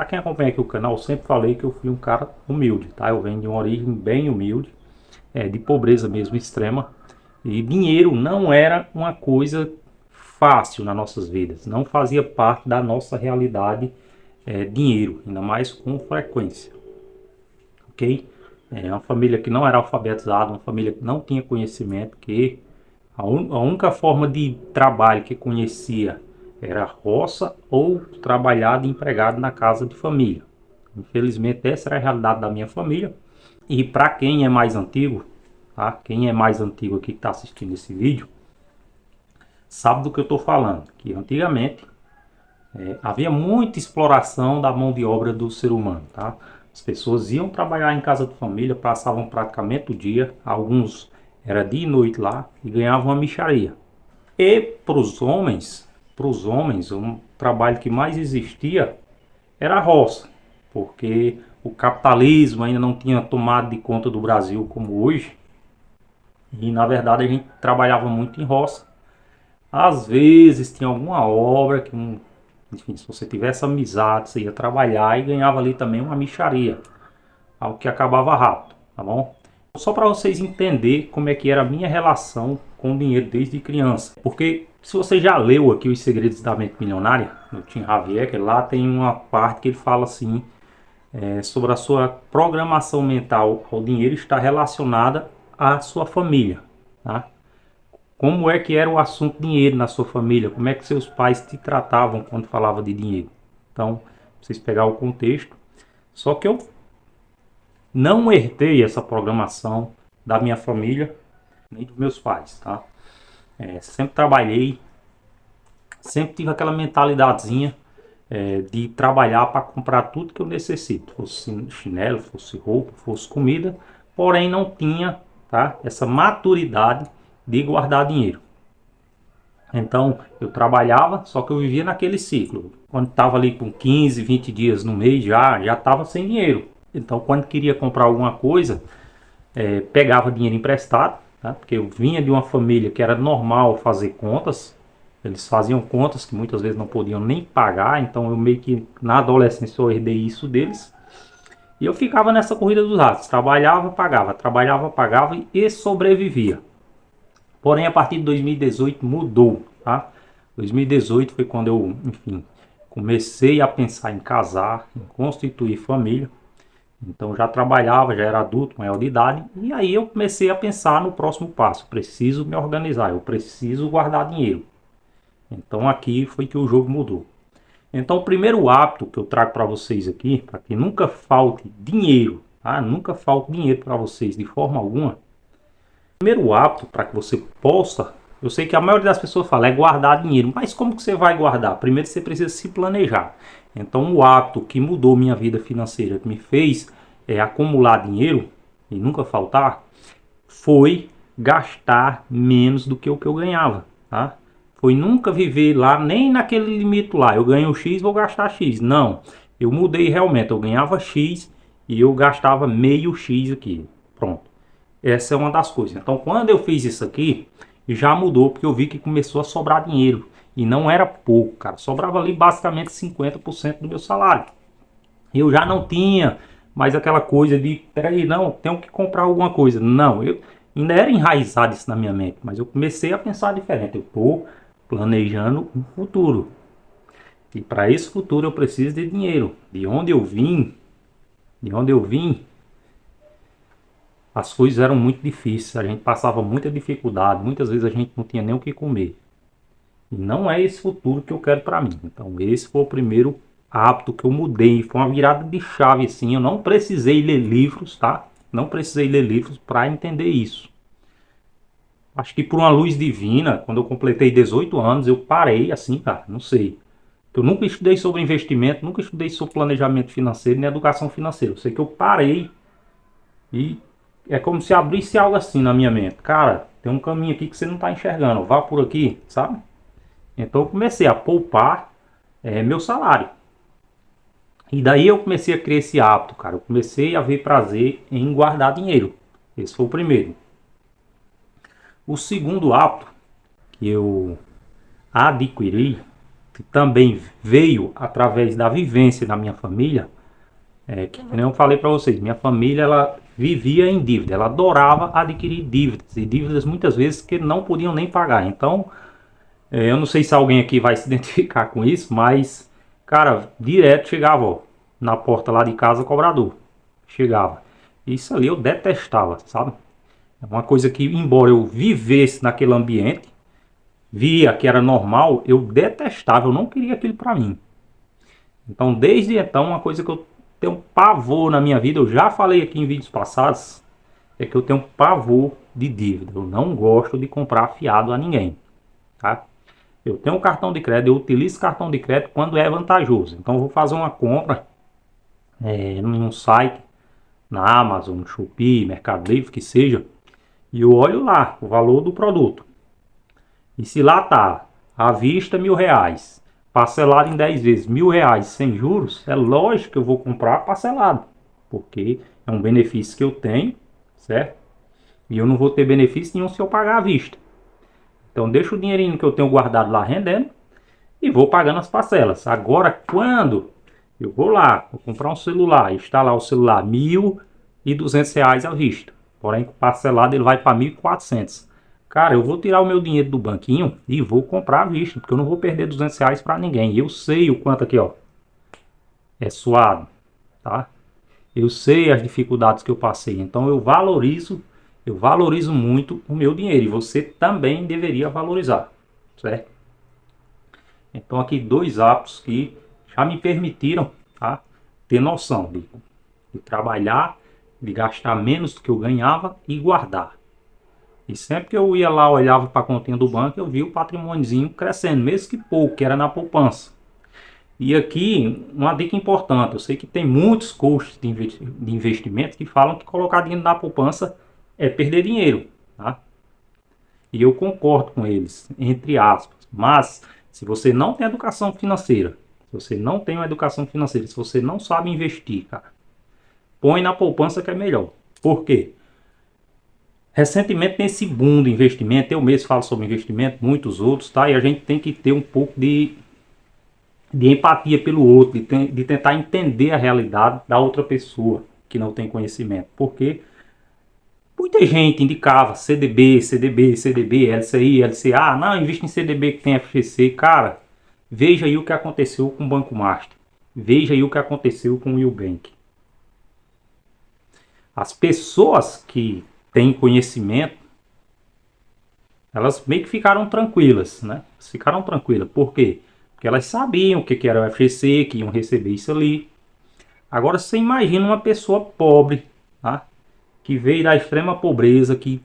Para quem acompanha aqui o canal, eu sempre falei que eu fui um cara humilde, tá? Eu venho de uma origem bem humilde, de pobreza mesmo extrema. E dinheiro não era uma coisa fácil nas nossas vidas, não fazia parte da nossa realidade, dinheiro, ainda mais com frequência, ok? É uma família que não era alfabetizada, uma família que não tinha conhecimento, que a única forma de trabalho que conhecia era roça ou trabalhar de empregado na casa de família. Infelizmente, essa era a realidade da minha família. E para quem é mais antigo, tá? Quem é mais antigo aqui que está assistindo esse vídeo, sabe do que eu estou falando. Que antigamente havia muita exploração da mão de obra do ser humano, tá? As pessoas iam trabalhar em casa de família, passavam praticamente o dia, alguns era dia e noite lá e ganhavam uma mixaria. E para os homens, um trabalho que mais existia era a roça, porque o capitalismo ainda não tinha tomado de conta do Brasil como hoje, e na verdade a gente trabalhava muito em roça. Às vezes tinha alguma obra que, enfim, se você tivesse amizade, você ia trabalhar e ganhava ali também uma mixaria, algo que acabava rápido, tá bom? Só para vocês entenderem como é que era a minha relação com o dinheiro desde criança. Porque se você já leu aqui Os Segredos da Mente Milionária, no Tim Javier, que lá tem uma parte que ele fala assim, sobre a sua programação mental ao dinheiro está relacionada à sua família, tá? Como é que era o assunto dinheiro na sua família? Como é que seus pais te tratavam quando falava de dinheiro? Então, vocês pegar o contexto. Só que eu não herdei essa programação da minha família, nem dos meus pais, tá? Sempre trabalhei, sempre tive aquela mentalidadezinha de trabalhar para comprar tudo que eu necessito, fosse chinelo, fosse roupa, fosse comida, porém não tinha, tá, essa maturidade de guardar dinheiro. Então eu trabalhava, só que eu vivia naquele ciclo. Quando estava ali com 15, 20 dias no mês já estava sem dinheiro. Então quando queria comprar alguma coisa, pegava dinheiro emprestado, tá? Porque eu vinha de uma família que era normal fazer contas. Eles faziam contas que muitas vezes não podiam nem pagar, então eu meio que na adolescência eu herdei isso deles. E eu ficava nessa corrida dos ratos, trabalhava, pagava e sobrevivia. Porém, a partir de 2018 mudou, tá? 2018 foi quando eu, enfim, comecei a pensar em casar, em constituir família. Então já trabalhava, já era adulto, maior de idade, e aí eu comecei a pensar no próximo passo. Preciso me organizar, eu preciso guardar dinheiro. Então aqui foi que o jogo mudou. Então o primeiro hábito que eu trago para vocês aqui, para que nunca falte dinheiro, tá? Nunca falte dinheiro para vocês de forma alguma. O primeiro hábito para que você possa, eu sei que a maioria das pessoas fala é guardar dinheiro, mas como que você vai guardar? Primeiro você precisa se planejar. Então o hábito que mudou minha vida financeira, que me fez acumular dinheiro e nunca faltar, foi gastar menos do que o que eu ganhava, tá? Foi nunca viver lá, nem naquele limite lá, eu ganho X, vou gastar X. Não, eu mudei realmente, eu ganhava X e eu gastava meio X aqui. Pronto, essa é uma das coisas. Então quando eu fiz isso aqui, já mudou, porque eu vi que começou a sobrar dinheiro. E não era pouco, cara, sobrava ali basicamente 50% do meu salário. Eu já não tinha mais aquela coisa de, peraí, não, tenho que comprar alguma coisa. Não, eu ainda era enraizado isso na minha mente, mas eu comecei a pensar diferente. Eu estou planejando um futuro. E para esse futuro eu preciso de dinheiro. De onde eu vim, as coisas eram muito difíceis. A gente passava muita dificuldade. Muitas vezes a gente não tinha nem o que comer. E não é esse futuro que eu quero para mim. Então esse foi o primeiro hábito que eu mudei. Foi uma virada de chave assim. Eu não precisei ler livros, tá? Não precisei ler livros para entender isso. Acho que por uma luz divina, quando eu completei 18 anos, eu parei assim, cara, não sei. Eu nunca estudei sobre investimento, nunca estudei sobre planejamento financeiro nem educação financeira. Eu sei que eu parei e é como se abrisse algo assim na minha mente. Cara, tem um caminho aqui que você não está enxergando, vá por aqui, sabe? Então eu comecei a poupar meu salário. E daí eu comecei a criar esse hábito, cara. Eu comecei a ver prazer em guardar dinheiro. Esse foi o primeiro. O segundo hábito que eu adquiri que também veio através da vivência da minha família, que nem eu falei para vocês, minha família ela vivia em dívida, ela adorava adquirir dívidas, e dívidas muitas vezes que não podiam nem pagar. Então, eu não sei se alguém aqui vai se identificar com isso, mas, cara, direto chegava, ó, na porta lá de casa cobrador. Chegava. Isso ali eu detestava, sabe? É uma coisa que, embora eu vivesse naquele ambiente, via que era normal, eu detestava, eu não queria aquilo pra mim. Então, desde então, uma coisa que eu tenho pavor na minha vida, eu já falei aqui em vídeos passados, é que eu tenho pavor de dívida. Eu não gosto de comprar fiado a ninguém, tá? Eu tenho um cartão de crédito, eu utilizo cartão de crédito quando é vantajoso. Então, eu vou fazer uma compra em um site, na Amazon, no Shopee, Mercado Livre, que seja, e eu olho lá o valor do produto. E se lá tá à vista R$ 1.000, parcelado em 10 vezes R$ 1.000 sem juros, é lógico que eu vou comprar parcelado, porque é um benefício que eu tenho, certo? E eu não vou ter benefício nenhum se eu pagar à vista. Então deixa o dinheirinho que eu tenho guardado lá rendendo e vou pagando as parcelas. Agora, quando eu vou lá, vou comprar um celular, instalar o celular R$ 1.200 à vista, porém parcelado ele vai para 1.400. Cara, eu vou tirar o meu dinheiro do banquinho e vou comprar à vista, porque eu não vou perder R$ 200 para ninguém. E eu sei o quanto aqui, ó, é suado, tá? Eu sei as dificuldades que eu passei, então eu valorizo muito o meu dinheiro e você também deveria valorizar, certo? Então aqui dois hábitos que já me permitiram, tá, ter noção de trabalhar, de gastar menos do que eu ganhava e guardar. E sempre que eu ia lá, olhava para a continha do banco, eu via o patrimôniozinho crescendo, mesmo que pouco, que era na poupança. E aqui, uma dica importante, eu sei que tem muitos coaches de investimento que falam que colocar dinheiro na poupança é perder dinheiro, tá? E eu concordo com eles, entre aspas. Mas, se você não tem educação financeira, se você não tem uma educação financeira, se você não sabe investir, cara, põe na poupança que é melhor. Por quê? Recentemente tem esse boom de investimento, eu mesmo falo sobre investimento, muitos outros, tá? E a gente tem que ter um pouco de empatia pelo outro, de tentar entender a realidade da outra pessoa que não tem conhecimento. Porque muita gente indicava CDB, CDB, CDB, LCI, LCA. Não, investe em CDB que tem FGC. Cara, veja aí o que aconteceu com o Banco Master. Veja aí o que aconteceu com o Eubank. As pessoas que têm conhecimento, elas meio que ficaram tranquilas, né? Ficaram tranquilas. Por quê? Porque elas sabiam o que era o FGC, que iam receber isso ali. Agora você imagina uma pessoa pobre, tá? Que veio da extrema pobreza, que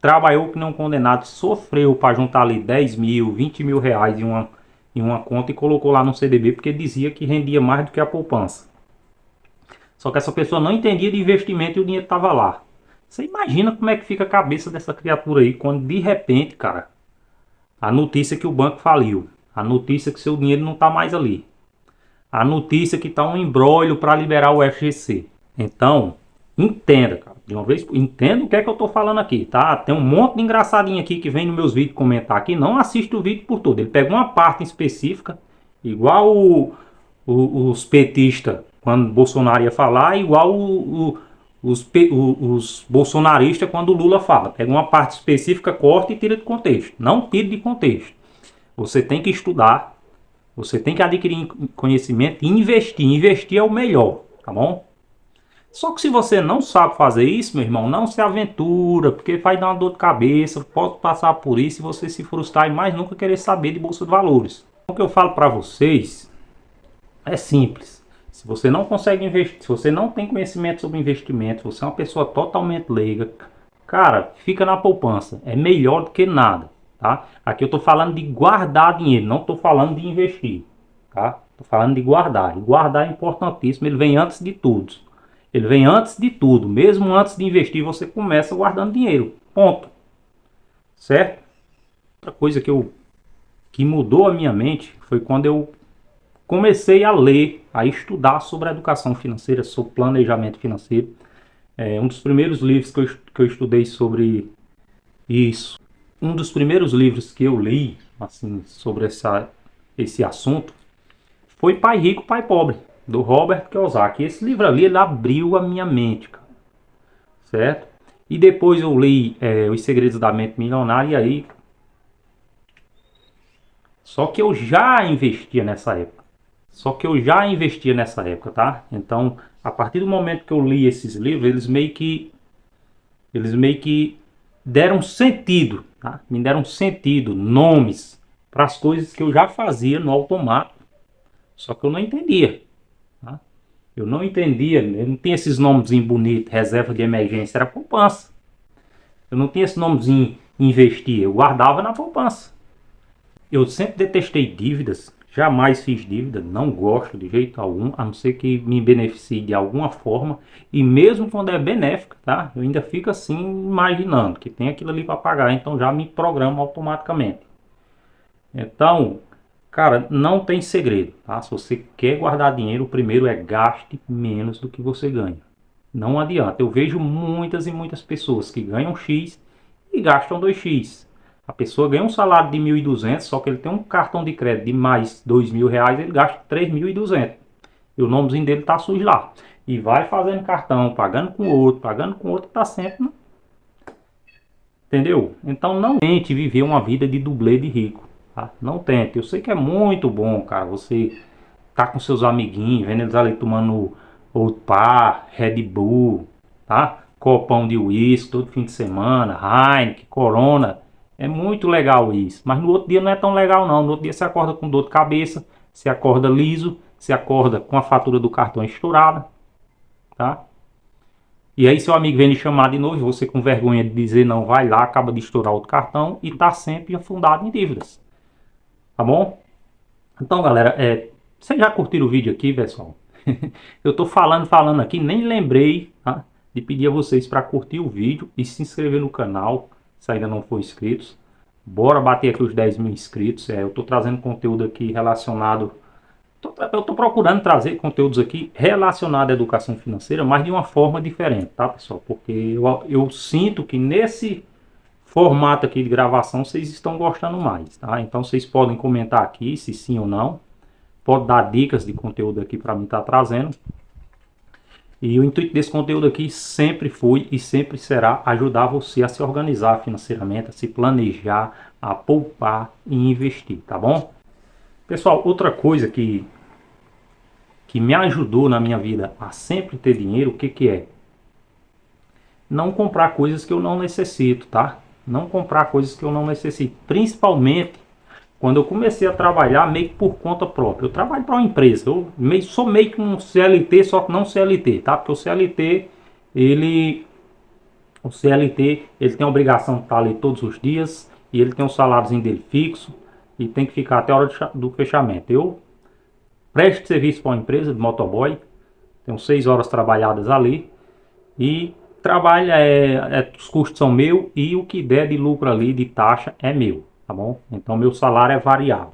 trabalhou que não condenado, sofreu para juntar ali 10 mil, 20 mil reais em uma conta e colocou lá no CDB porque dizia que rendia mais do que a poupança. Só que essa pessoa não entendia de investimento e o dinheiro estava lá. Você imagina como é que fica a cabeça dessa criatura aí quando de repente, cara, a notícia que o banco faliu, a notícia que seu dinheiro não está mais ali, a notícia que está um imbróglio para liberar o FGC. Então, entenda, cara, de uma vez, entenda o que é que eu estou falando aqui, tá? Tem um monte de engraçadinho aqui que vem nos meus vídeos comentar aqui, não assiste o vídeo por todo, ele pega uma parte específica, igual os petistas, quando Bolsonaro ia falar, igual os bolsonaristas quando o Lula fala. Pega uma parte específica, corta e tira de contexto. Não tire de contexto. Você tem que estudar, você tem que adquirir conhecimento e investir. Investir é o melhor, tá bom? Só que se você não sabe fazer isso, meu irmão, não se aventura, porque vai dar uma dor de cabeça, pode passar por isso e você se frustrar e mais nunca querer saber de bolsa de valores. O que eu falo para vocês é simples. Se você não consegue investir, se você não tem conhecimento sobre investimento, você é uma pessoa totalmente leiga, cara, fica na poupança. É melhor do que nada, tá? Aqui eu tô falando de guardar dinheiro, não tô falando de investir, tá? Tô falando de guardar. E guardar é importantíssimo, ele vem antes de tudo. Ele vem antes de tudo. Mesmo antes de investir, você começa guardando dinheiro. Ponto. Certo? Outra coisa que mudou a minha mente foi quando eu comecei a ler, a estudar sobre a educação financeira, sobre planejamento financeiro. Um dos primeiros livros que eu estudei sobre isso, um dos primeiros livros que eu li, assim, sobre esse assunto foi Pai Rico, Pai Pobre, do Robert Kiyosaki. Esse livro ali, ele abriu a minha mente, cara, certo? E depois eu li Os Segredos da Mente Milionária, e aí... Só que eu já investia nessa época. Tá? Então, a partir do momento que eu li esses livros, eles meio que deram sentido, tá? Me deram sentido, nomes para as coisas que eu já fazia no automático, só que eu não entendia, tá? Eu não entendia, eu não tinha esses nomezinhos bonitos, reserva de emergência, era poupança. Eu não tinha esse nomezinho investir, eu guardava na poupança. Eu sempre detestei dívidas, jamais fiz dívida, não gosto de jeito algum, a não ser que me beneficie de alguma forma. E mesmo quando é benéfica, tá? Eu ainda fico assim imaginando que tem aquilo ali para pagar, então já me programo automaticamente. Então, cara, não tem segredo, tá? Se você quer guardar dinheiro, o primeiro é gaste menos do que você ganha. Não adianta. Eu vejo muitas e muitas pessoas que ganham X e gastam 2x. A pessoa ganha um salário de 1.200, só que ele tem um cartão de crédito de mais R$ 2.000, ele gasta 3.200. E o nomezinho dele tá sujo lá. E vai fazendo cartão, pagando com outro, tá sempre... Entendeu? Então não tente viver uma vida de dublê de rico, tá? Não tente. Eu sei que é muito bom, cara, você tá com seus amiguinhos, vendo eles ali tomando Old Par, Red Bull, tá? Copão de uísque todo fim de semana, Heineken, Corona. É muito legal isso. Mas no outro dia não é tão legal não. No outro dia você acorda com dor de cabeça, você acorda liso, você acorda com a fatura do cartão estourada, tá? E aí seu amigo vem lhe chamar de novo, você com vergonha de dizer não, vai lá, acaba de estourar outro cartão e tá sempre afundado em dívidas, tá bom? Então galera, vocês já curtiram o vídeo aqui, pessoal? Eu tô falando aqui, nem lembrei, tá, de pedir a vocês para curtir o vídeo e se inscrever no canal, se ainda não for inscritos. Bora bater aqui os 10.000 inscritos. Eu tô trazendo conteúdo aqui relacionado... Eu tô procurando trazer conteúdos aqui relacionados à educação financeira, mas de uma forma diferente, tá, pessoal? Porque eu sinto que nesse formato aqui de gravação vocês estão gostando mais, tá? Então vocês podem comentar aqui se sim ou não. Pode dar dicas de conteúdo aqui para mim estar trazendo. E o intuito desse conteúdo aqui sempre foi e sempre será ajudar você a se organizar financeiramente, a se planejar, a poupar e investir, tá bom? Pessoal, outra coisa que me ajudou na minha vida a sempre ter dinheiro, o que é? Não comprar coisas que eu não necessito, tá? Não comprar coisas que eu não necessito, principalmente quando eu comecei a trabalhar meio que por conta própria. Eu trabalho para uma empresa, sou meio que um CLT, só que não CLT, tá? Porque o CLT, ele tem a obrigação de estar ali todos os dias e ele tem um saláriozinho dele fixo e tem que ficar até a hora do fechamento. Eu presto serviço para uma empresa de motoboy, tenho 6 horas trabalhadas ali e trabalho, os custos são meus e o que der de lucro ali, de taxa, é meu, tá bom? Então meu salário é variável.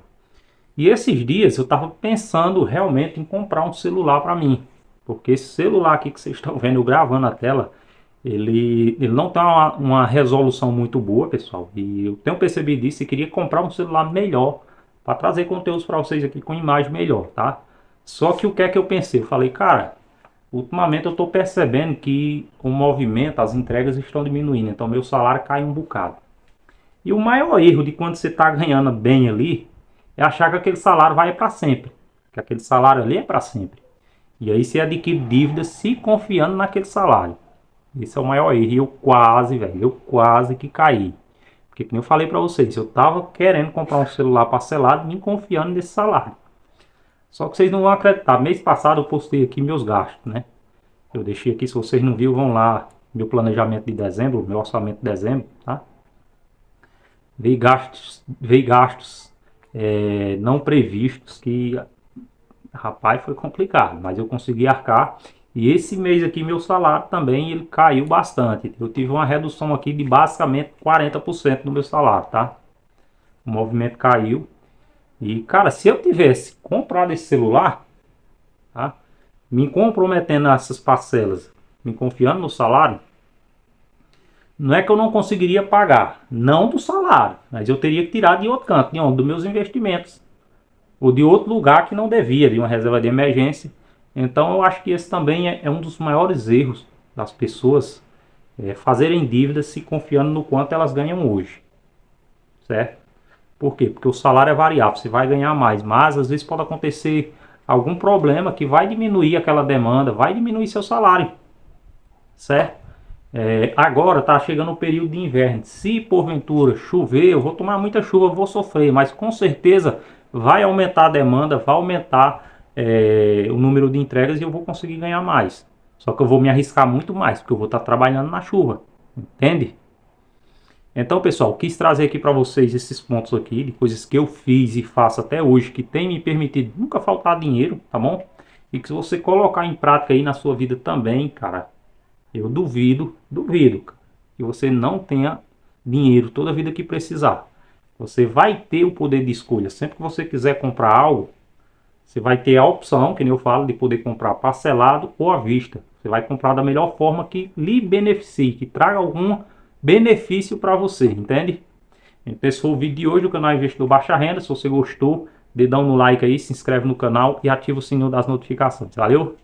E esses dias eu estava pensando realmente em comprar um celular para mim, porque esse celular aqui que vocês estão vendo eu gravando a tela, ele não tem uma resolução muito boa, pessoal. E eu tenho percebido isso e queria comprar um celular melhor para trazer conteúdos para vocês aqui com imagem melhor, tá? Só que o que é que eu pensei? Eu falei, cara, ultimamente eu estou percebendo que o movimento, as entregas estão diminuindo, então meu salário cai um bocado. E o maior erro de quando você está ganhando bem ali é achar que aquele salário vai para sempre, que aquele salário ali é para sempre. E aí você adquire dívidas se confiando naquele salário. Esse é o maior erro. E eu quase que caí. Porque como eu falei para vocês, eu estava querendo comprar um celular parcelado, me confiando nesse salário. Só que vocês não vão acreditar. Mês passado eu postei aqui meus gastos, né? Eu deixei aqui, se vocês não viram, vão lá. Meu planejamento de dezembro, meu orçamento de dezembro, tá? Veio gastos não previstos que, rapaz, foi complicado. Mas eu consegui arcar. E esse mês aqui meu salário também ele caiu bastante. Eu tive uma redução aqui de basicamente 40% do meu salário, tá? O movimento caiu. E cara, se eu tivesse comprado esse celular, tá? Me comprometendo nessas parcelas, me confiando no salário, não é que eu não conseguiria pagar, não do salário, mas eu teria que tirar de outro canto, de onde? Dos meus investimentos. ou de outro lugar que não devia, de uma reserva de emergência. Então eu acho que esse também é um dos maiores erros das pessoas, fazerem dívidas se confiando no quanto elas ganham hoje, certo? Por quê? Porque o salário é variável, você vai ganhar mais, mas às vezes pode acontecer algum problema que vai diminuir aquela demanda, vai diminuir seu salário, certo? Agora está chegando o período de inverno. Se porventura chover, eu vou tomar muita chuva, vou sofrer, mas com certeza vai aumentar a demanda, vai aumentar o número de entregas e eu vou conseguir ganhar mais. Só que eu vou me arriscar muito mais, porque eu vou estar trabalhando na chuva, entende? Então, pessoal, quis trazer aqui para vocês esses pontos aqui de coisas que eu fiz e faço até hoje que tem me permitido nunca faltar dinheiro, tá bom? E que se você colocar em prática aí na sua vida também, cara, eu duvido, cara, que você não tenha dinheiro toda a vida que precisar. Você vai ter o poder de escolha. Sempre que você quiser comprar algo, você vai ter a opção, que nem eu falo, de poder comprar parcelado ou à vista. Você vai comprar da melhor forma que lhe beneficie, que traga algum benefício para você, entende? Então esse foi o vídeo de hoje do canal Investidor Baixa Renda. Se você gostou, dê um like aí, se inscreve no canal e ativa o sininho das notificações. Valeu?